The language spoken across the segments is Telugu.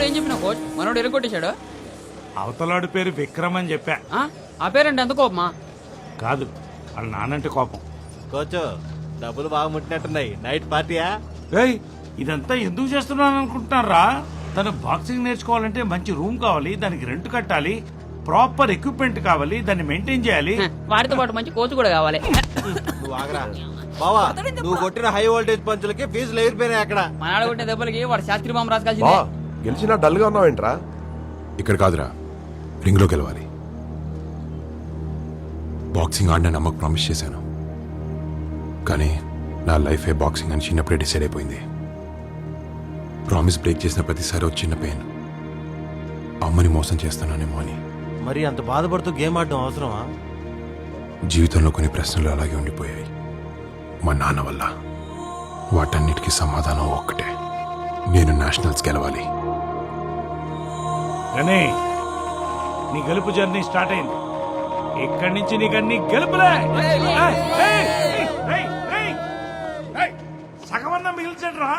లో ఏం చెప్పిన కోచ్ మనోడు ఎరగొట్టేశాడు. అవతలాడి పేరు విక్రమ్ అని చెప్పా. ఆ పేరంటే ఎంత కోపమా? కాదు, వాళ్ళ నానంటే కోపం. కోచ్ డబ్బులు బాగా ముట్టినట్టున్నాయి. నైట్ పార్టీయా? ఏయ్, ఇదంతా ఎందుకు చేస్తున్నాను అనుకుంటున్నారా? తను బాక్సింగ్ నేర్చుకోవాలంటే మంచి రూమ్ కావాలి, దానికి రెంట్ కట్టాలి, ప్రాపర్ ఎక్విప్మెంట్ కావాలి, దాన్ని మెయింటైన్ చేయాలి. వాటితో పాటు మంచి కోచ్ కూడా కావాలి. నువ్వు ఆగరా బావా. నువ్వు కొట్టిన హై వోల్టేజ్ పంచులకి ఫీజులు ఎగిరిపోయినాయి అక్కడ. మనాడు కొట్టిన దెబ్బలకి వాడు శాస్త్రి బాంబు బా రాసుకాల్సిందే. గెలిచినా డల్ గా ఉన్నావేంట్రా? ఇక్కడ కాదురా, రింగ్లో గెలవాలి. బాక్సింగ్ ఆడిన నమ్మకం ప్రామిస్ చేశాను, కానీ నా లైఫే బాక్సింగ్ అని చిన్నప్పుడే డిసైడ్ అయిపోయింది. ప్రామిస్ బ్రేక్ చేసిన ప్రతిసారి వచ్చిన పెయిన్, అమ్మని మోసం చేస్తానేమో అని. మరి అంత బాధపడుతూ గేమ్ ఆడడం అవసరమా? జీవితంలో కొన్ని ప్రశ్నలు అలాగే ఉండిపోయాయి మా నాన్న వల్ల. వాటన్నిటికీ సమాధానం ఒక్కటే, నేను నేషనల్స్ గెలవాలి. కానీ నీ గెలుపు జర్నీ స్టార్ట్ అయింది. ఇక్కడి నుంచి నీకు అన్ని గెలుపులే. సగమన్నా మిగిల్చండ్రా.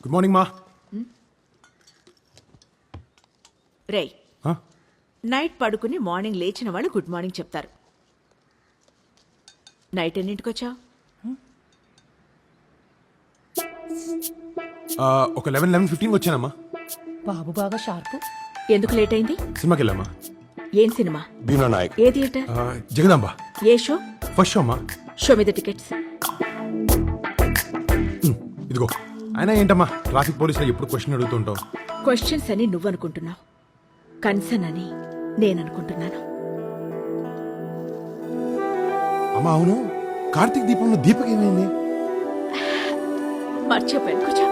గుడ్ మార్నింగ్ మా. రే, నైట్ పడుకుని మార్నింగ్ లేచిన వాళ్ళు గుడ్ మార్నింగ్ చెప్తారు. నైట్ ఎన్నింటికి వచ్చావు? ఒక 11:15 వచ్చానమ్మా. బాబు బాగా షార్ప్. ఎందుకు లేట్ అయింది? సినిమాకి వెళ్ళామా? ఏం సినిమా? భీమా నాయక్. ఏ థియేటర్? జగదాంబ. ఏ షో? ఫస్ట్ షో అమ్మా. షో మీద టికెట్స్. ఇదిగో. అయినా ఏంటమ్మా ట్రాఫిక్ పోలీసులు ఎప్పుడు క్వశ్చన్ అడుగుతుంటావు? క్వశ్చన్స్ అని నువ్వు అనుకుంటున్నావు, కన్సర్న్ అని నేను అనుకుంటున్నాను. అమ్మా అవును, కార్తీక్ దీపంలో దీపక్ ఏమైంది? మర్చిపోయాను, కూర్చో.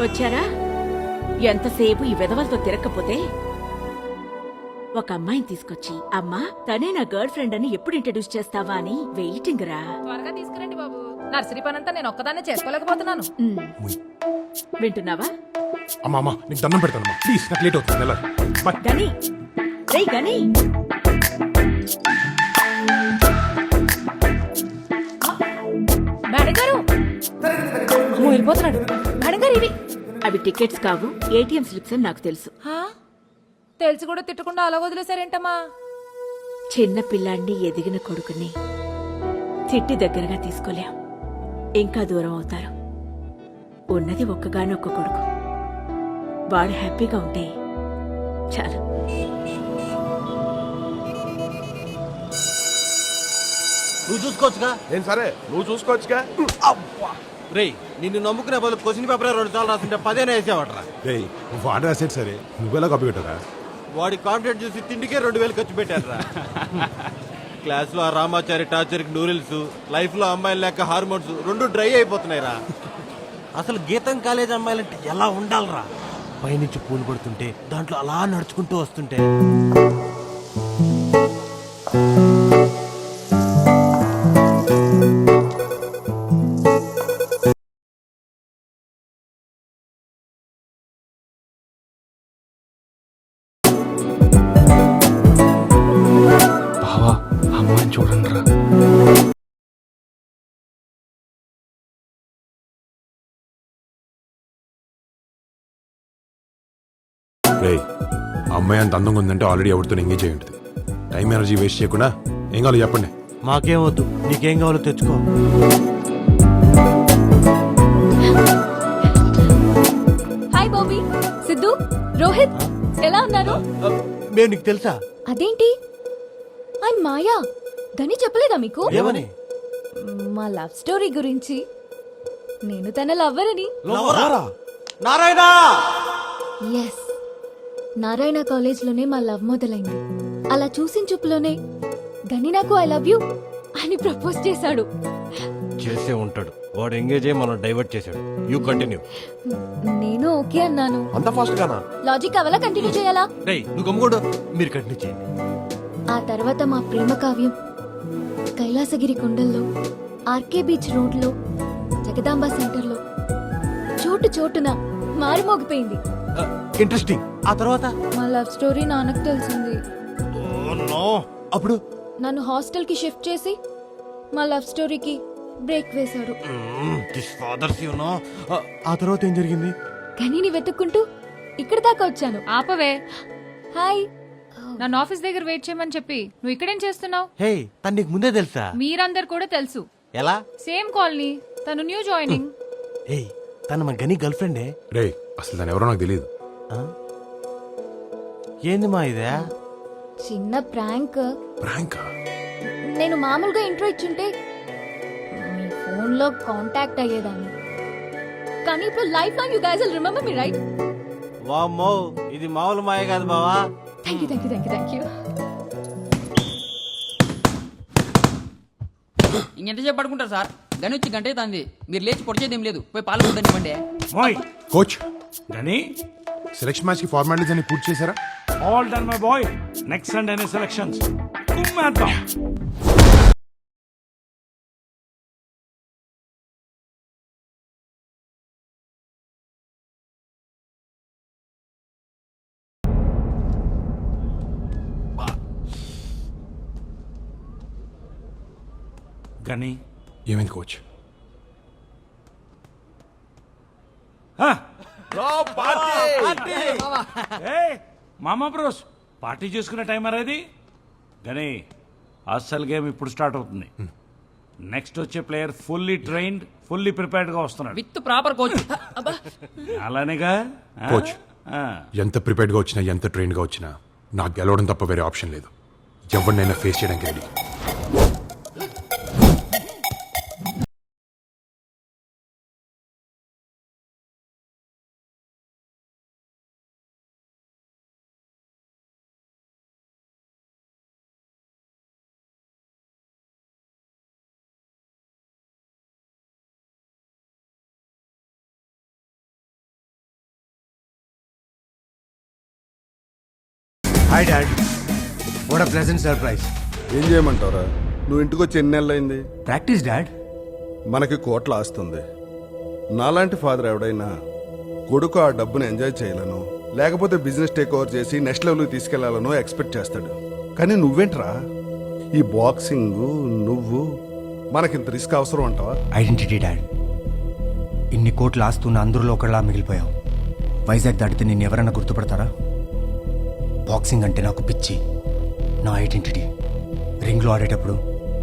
వచ్చారా? ఎంతసేపు ఈ వెధవలతో తిరగకపోతే ఒక అమ్మాయిని తీసుకొచ్చి, అమ్మా తనే నా గర్ల్ ఫ్రెండ్ అని ఎప్పుడు ఇంట్రడ్యూస్ చేస్తావా అని వెయిటింగ్ రా. త్వరగా తీసుకురండి బాబు. నర్సరీ పనంతా నేను ఒక్కదాన్నే చేసుకోలేకపోతున్నాను. వింటున్నావా? అమ్మా అమ్మా నీకు దండం పెడతానమ్మా, ప్లీజ్, నాకు లేట్ అవుతుంది. బాయ్. గని, రేయ్ గని. మేడం గారు వెళ్ళిపోతున్నాడు. మేడం గారు ఇవి అవి టికెట్స్ కావు, ఏటీఎం స్లిప్స్ అని నాకు తెలుసు. తెలిసి కూడా తిట్టకుండా అలా వదిలేసారేంటమ్మా? చిన్న పిల్లాన్ని ఎదిగిన కొడుకుని చిట్టి దగ్గరగా తీసుకోలేం, ఇంకా దూరం అవుతారు. ఉన్నది ఒక్కగానొక్క కొడుకు, వాడు హ్యాపీగా ఉంటే చాలు. నువ్వు చూసుకోవచ్చుగా. నేను సరే, నువ్వు చూసుకోవచ్చుగా. రేయ్, నిన్ను నమ్ముకునే బదులు క్వశ్చన్ పేపర్ 2 సార్లు రాసింటే 10 వేసేవాడరా. రేయ్ వాడు రాసేది సరే, నువ్వెలా కాపీ పెట్టరా? వాడి కాన్ఫిడెంట్ చూసి తిండికే 2000 ఖర్చు పెట్టారా. క్లాస్ లో ఆ రామాచారి టార్చర్ కి నూడిల్స్, లైఫ్ లో అమ్మాయిలు లేక హార్మోన్స్ రెండు డ్రై అయిపోతున్నాయిరా. అసలు గీతం కాలేజ్ అమ్మాయిలంటే ఎలా ఉండాలరా? పైనుంచి పూలు పడుతుంటే దాంట్లో అలా నడుచుకుంటూ వస్తుంటే. బావా అమ్మాయిని చూడండి రా. రేయ్, అమ్మాయి అంత అందంగా ఉందంటే ఆల్రెడీ ఎవరితో ఎంగేజ్ అయి ఉంటుంది. టైం ఎనర్జీ వేస్ట్ చేయకుండా ఏం కావాలో చెప్పండి. మాకేం వద్దు, నీకేం కావాలో తెచ్చుకో. హాయ్ బాబీ, సిద్ధు, రోహిత్, ఎలా ఉన్నారు? మేము నీకు తెలుసా? అదేంటి, ఐ మాయా. గని చెప్పలేదా మీకు? ఏమని? మా లవ్ స్టోరీ గురించి. నేను తన లవ్వర్ అని. నారాయణ. ఎస్, నారాయణ కాలేజ్ లోనే మా లవ్ మొదలైంది. అలా చూసిన చూపులోనే గని నాకు ఐ లవ్ యూ అని ప్రపోజ్ చేశాడు. చేసే ఉంటాడు వాడు, ఎంగేజ్ అయ్యి మనం డైవర్ట్ చేశాడు. You continue. నేను ఓకే అన్నాను. అంత ఫాస్ట్ గానా? లాజిక్ కావాలా, కంటిన్యూ చేయాలా? రేయ్ నువ్వు గమ్ముకోడు, మీరు కంటిన్యూ చేయండి. ఆ తర్వాత మా ప్రేమ కావ్యం కైలాసగిరి కొండల్లో, ఆర్కే బీచ్ రోడ్లో, జగదాంబ సెంటర్లో చోటున మారుమోగిపోయింది. ఇంట్రెస్టింగ్. ఆ తర్వాత మా లవ్ స్టోరీ నాన్నకు తెలిసింది. అప్పుడు నన్ను హాస్టల్ కి షిఫ్ట్ చేసి మా లవ్ స్టోరీకి బ్రేక్ వేశాడు. ఆ తర్వాత ఏం జరిగింది? గనిని వెతుక్కుంటూ ఇక్కడ దాకా వచ్చాను. ఆపవే. హాయ్. నన్ను ఆఫీస్ దగ్గర వెయిట్ చేయమని చెప్పి నువ్వు ఇక్కడేం చేస్తున్నావు? హే, తను నీకు ముందే తెలుసా? మీరందరు కూడా తెలుసు. ఎలా? Same colony. తను న్యూ జాయినింగ్. హే, తను మన గని గర్ల్ ఫ్రెండే. రే అసలు దాని ఎవరో నాకు తెలియదు. ఏంది మా ఇదే? చిన్న ప్రాంక్. ప్రాంకా? నేను మామూలుగా ఇంట్రో ఇచ్చుంటే మీ ఫోన్ లో కాంటాక్ట్ అయ్యేదాన్ని. కానీ ఇప్పుడు life long you guys will remember me, right? వామ్మో, ఇది మామూలు మాయ కాదు బావా. Thank you thank you thank you thank you. ఇంకెంతసేపు పడుకుంటారు సార్? గని వచ్చి గంటే తాంది. మీరు లేచి పొడిచేది ఏం లేదు. పోయి పాలు కొట్టనివ్వండి. మోయ్ కోచ్, గని సెలక్షన్ మ్యాచ్ కి ఫార్మాలిటీస్ అన్ని పూర్తి చేశారా? All done my boy. Next సండేనే సెలక్షన్స్. కుమ్మేద్దాం. గని ఏమైంది కోచ్? మామా బ్రోస్, పార్టీ చేసుకునే టైం అనేది. గని అస్సలు గేమ్ ఇప్పుడు స్టార్ట్ అవుతుంది. నెక్స్ట్ వచ్చే player fully trained, fully prepared గా వస్తున్నాడు. With proper coach. అలానేగా కోచ్, ఎంత ప్రిపేర్డ్ గా వచ్చినా ఎంత ట్రైన్ గా వచ్చినా నాకు గెలవడం తప్ప వేరే ఆప్షన్ లేదు. ఎవరినైనా ఫేస్ చేయడానికి ready. Hi dad, what a pleasant surprise. ఏం చేయమంటావురా? నువ్వు ఇంటికి వచ్చి ఎన్ని నెలలైంది? Practice dad. మనకి కోట్ల ఆస్తుంది. నాలాంటి ఫాదర్ ఎవడైనా కొడుకు ఆ డబ్బును ఎంజాయ్ చేయాలను, లేకపోతే బిజినెస్ టేక్ ఓవర్ చేసి నెక్స్ట్ లెవెల్కి తీసుకెళ్లాలనో ఎక్స్పెక్ట్ చేస్తాడు. కానీ నువ్వేంట్రా, ఈ బాక్సింగ్ నువ్వు, మనకింత రిస్క్ అవసరం అంటావా? Identity dad. ఇన్ని కోట్లు ఆస్తున్న అందరిలో ఒకళ్ళ మిగిలిపోయావు. వైజాగ్ దాటితే నిన్ను ఎవరైనా గుర్తుపడతారా? బాక్సింగ్ అంటే నాకు పిచ్చి, నా ఐడెంటిటీ. రింగ్లో ఆడేటప్పుడు,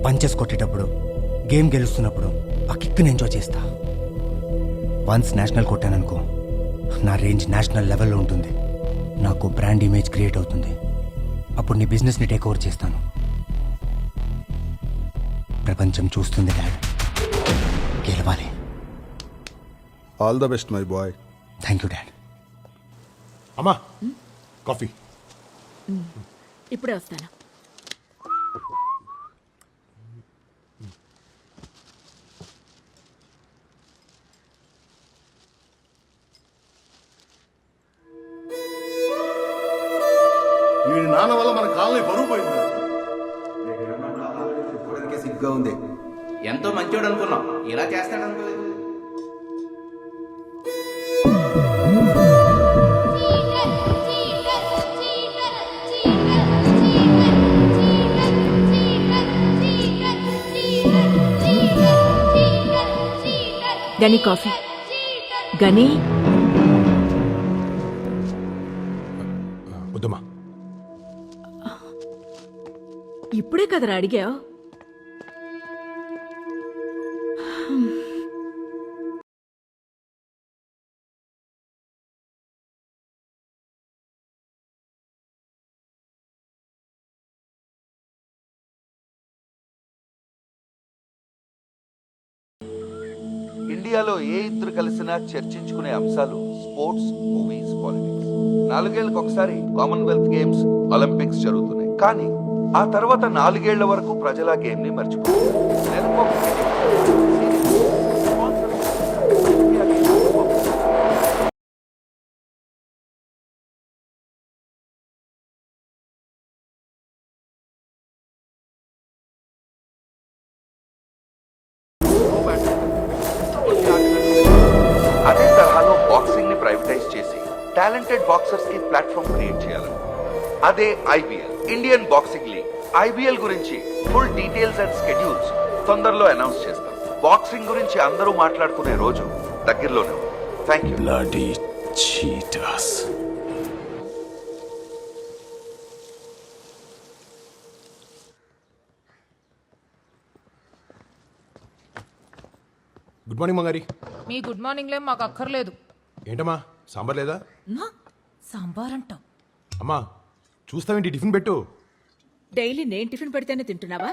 పంచెస్ కొట్టేటప్పుడు, గేమ్ గెలుస్తున్నప్పుడు ఆ కిక్ని ఎంజాయ్ చేస్తా. వన్స్ నేషనల్ కొట్టాననుకో, నా రేంజ్ నేషనల్ లెవెల్లో ఉంటుంది. నాకు బ్రాండ్ ఇమేజ్ క్రియేట్ అవుతుంది. అప్పుడు నీ బిజినెస్ని టేక్ ఓవర్ చేస్తాను. ప్రపంచం చూస్తుంది డాడ్. గెలవాలి. All the best my boy. Thank you dad. అమ్మా, కాఫీ. ఇప్పుడే వస్తాను. వీడి నాన్న వల్ల మన కాలనీ బరువు పోయింది. సిగ్గా ఉంది. ఎంతో మంచోడు అనుకున్నాం, ఇలా చేస్తాడు అనుకోలేదు. గని కాఫీ. గని వద్దమ్మా. ఇప్పుడే కదరా అడిగావు? ఇండియాలో ఏ ఇద్దరు కలిసినా చర్చించుకునే అంశాలు స్పోర్ట్స్, మూవీస్, పాలిటిక్స్. 4 ఏళ్లకు ఒకసారి కామన్వెల్త్ గేమ్స్, ఒలింపిక్స్ జరుగుతున్నాయి. కానీ ఆ తర్వాత 4 ఏళ్ల వరకు ప్రజల గేమ్ ని మర్చిపోతారు. అదే తరహాలో టాలెంటెడ్ బాక్సర్స్ కి ప్లాట్ఫామ్ క్రియేట్ చేయాలని. అదే IBL, Indian boxing league. IBL గురించి ఫుల్ డీటెయిల్స్ అండ్ స్కెడ్యూల్స్ తొందరలో అనౌన్స్ చేస్తాం. బాక్సింగ్ గురించి అందరూ మాట్లాడుకునే రోజు దగ్గరలోనే ఉంది. Thank you. Bloody cheaters. Good morning మంగారి. మీ గుడ్ మార్నింగ్లే మాకు అక్కర్లేదు. ఏంటమ్మా సాంబార్ లేదా? సాంబార్ అంటావు. అమ్మా చూస్తావేంటి, టిఫిన్ పెట్టు. డైలీ నేను టిఫిన్ పెడితేనే తింటున్నావా?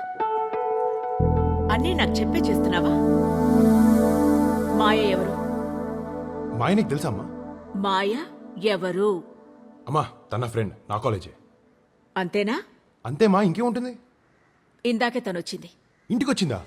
అన్నీ నాకు చెప్పే చేస్తున్నావా? మాయ ఎవరు? మా ఆయనకి తెలుసా అమ్మా? మాయ ఎవరు? అమ్మా తన ఫ్రెండ్, నా కాలేజే. అంతేనా? అంతేమా, ఇంకేముంటుంది? ఇందాకే తనొచ్చింది. ఇంటికి వచ్చిందా?